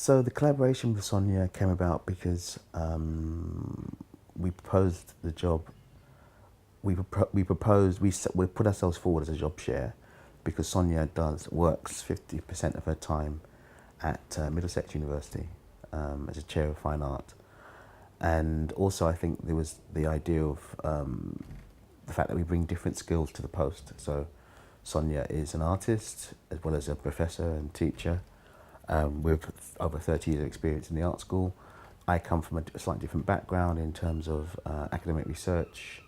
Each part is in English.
So the collaboration with Sonia came about because we proposed the job. We proposed we put ourselves forward as a job share because Sonia works 50% of her time at Middlesex University as a chair of fine art, and also I think there was the idea of the fact that we bring different skills to the post. So Sonia is an artist as well as a professor and teacher with over 30 years of experience in the art school. I come from a slightly different background in terms of academic research,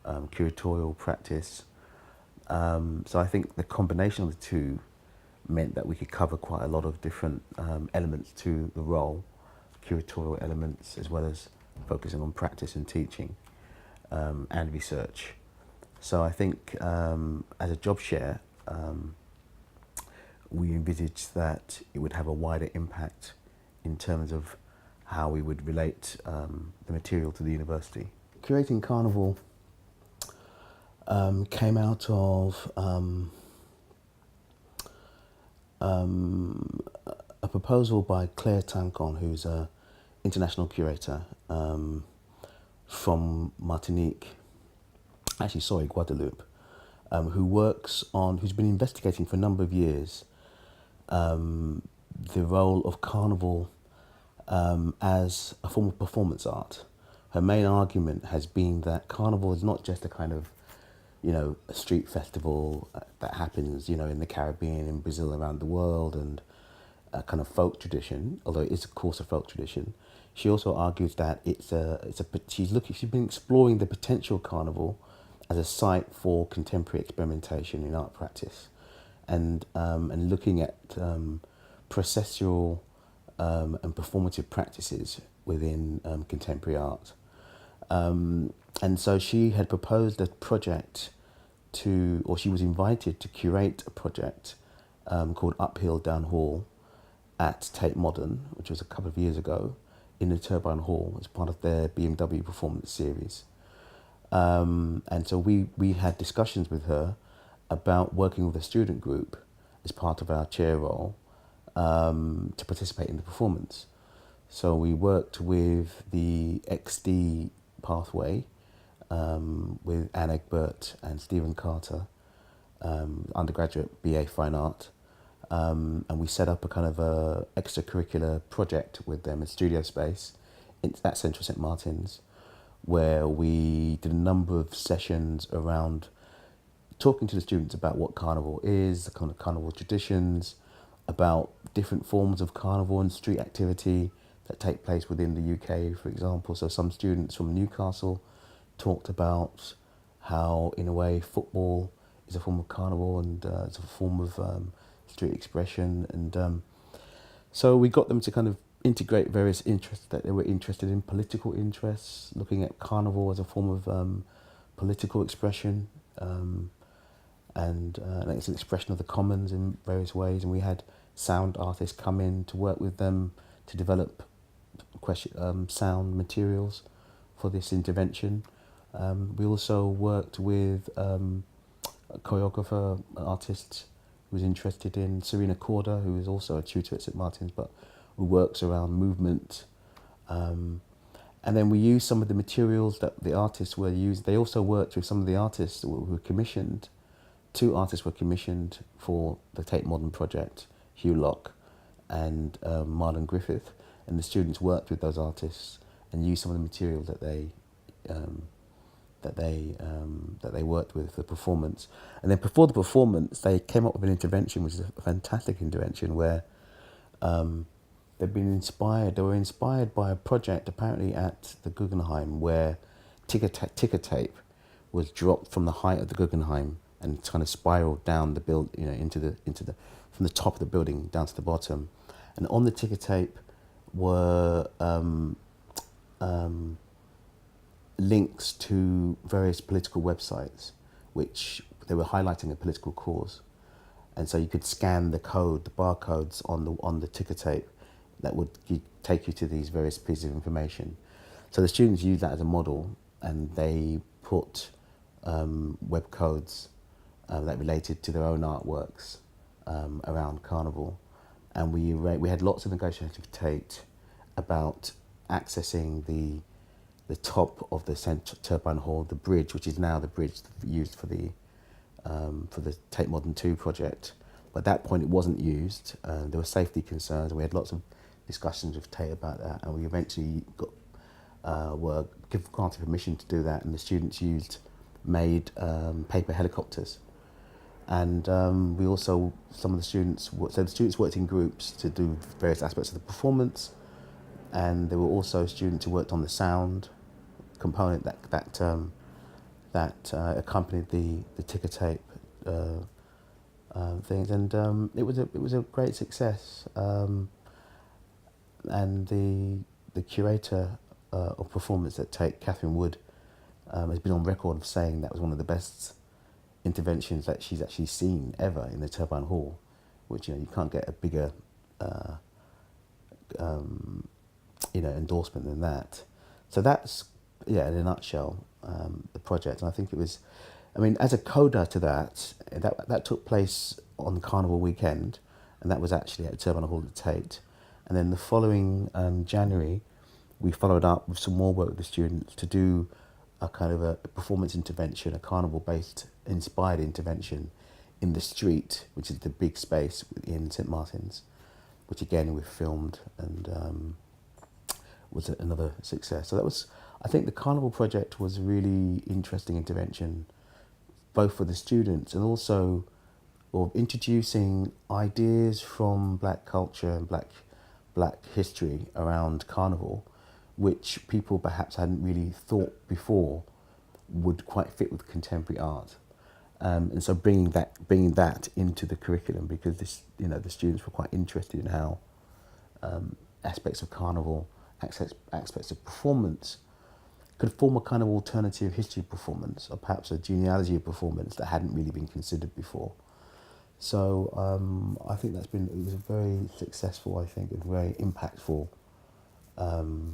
curatorial practice. So I think the combination of the two meant that we could cover quite a lot of different elements to the role, curatorial elements, as well as focusing on practice and teaching and research. So I think as a job share, we envisaged that it would have a wider impact in terms of how we would relate the material to the university. Curating Carnival came out of a proposal by Claire Tancon, who's an international curator from Martinique, Guadeloupe, who's been investigating for a number of years the role of Carnival as a form of performance art. Her main argument has been that Carnival is not just a kind of, a street festival that happens, in the Caribbean, in Brazil, around the world, and a kind of folk tradition, although it is of course a folk tradition. She also argues that she's been exploring the potential Carnival as a site for contemporary experimentation in art practice, and looking at processual and performative practices within contemporary art. And so she had proposed a project she was invited to curate a project called Uphill Downhill at Tate Modern, which was a couple of years ago, in the Turbine Hall as part of their BMW performance series. And so we had discussions with her about working with a student group as part of our chair role to participate in the performance. So we worked with the XD pathway with Anne Egbert and Stephen Carter, undergraduate BA Fine Art, and we set up a kind of a extracurricular project with them in studio space at Central St Martin's, where we did a number of sessions around talking to the students about what Carnival is, the kind of Carnival traditions, about different forms of Carnival and street activity that take place within the UK, for example. So some students from Newcastle talked about how, in a way, football is a form of Carnival and it's a form of street expression. And so we got them to kind of integrate various interests that they were interested in, political interests, looking at Carnival as a form of political expression, and it's an expression of the commons in various ways. And we had sound artists come in to work with them to develop sound materials for this intervention. We also worked with a choreographer, an artist who was interested in Serena Corder, who is also a tutor at St Martin's, but who works around movement. And then we used some of the materials that the artists were using. They also worked with some of the artists who were commissioned. 2 artists were commissioned for the Tate Modern project, Hugh Locke and Marlon Griffith. And the students worked with those artists and used some of the material that they worked with for the performance. And then before the performance, they came up with an intervention, which is a fantastic intervention, where they were inspired by a project apparently at the Guggenheim where ticker tape was dropped from the height of the Guggenheim and kind of spiraled down the from the top of the building down to the bottom. And on the ticker tape were links to various political websites, which they were highlighting a political cause. And so you could scan the barcodes on the ticker tape that would take you to these various pieces of information. So the students used that as a model, and they put web codes that related to their own artworks around Carnival. and we had lots of negotiations with Tate about accessing the top of the central turbine hall, the bridge, which is now the bridge used for the Tate Modern 2 project. But at that point, it wasn't used. There were safety concerns. We had lots of discussions with Tate about that, and we eventually were granted permission to do that. And the students made paper helicopters, and we also the students worked in groups to do various aspects of the performance, and there were also students who worked on the sound component that accompanied the ticker tape things, and it was a great success. And the curator of performance at Tate, Catherine Wood, has been on record of saying that was one of the best interventions that she's actually seen ever in the Turbine Hall, which you can't get a bigger endorsement than that. So that's in a nutshell the project, and I think it was, as a coda to that took place on Carnival weekend, and that was actually at Turbine Hall at Tate. And then the following January, we followed up with some more work with the students to do a kind of a performance intervention, a carnival-based inspired intervention in the street, which is the big space in St Martin's, which again we filmed and was another success. So I think the Carnival project was a really interesting intervention, both for the students and also introducing ideas from black culture and black history around Carnival, which people perhaps hadn't really thought before would quite fit with contemporary art. And so bringing that into the curriculum, because the students were quite interested in how aspects of Carnival, aspects of performance could form a kind of alternative history performance, or perhaps a genealogy of performance that hadn't really been considered before. So I think it was a very successful, I think, a very impactful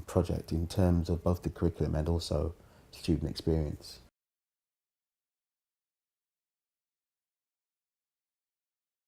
project in terms of both the curriculum and also student experience.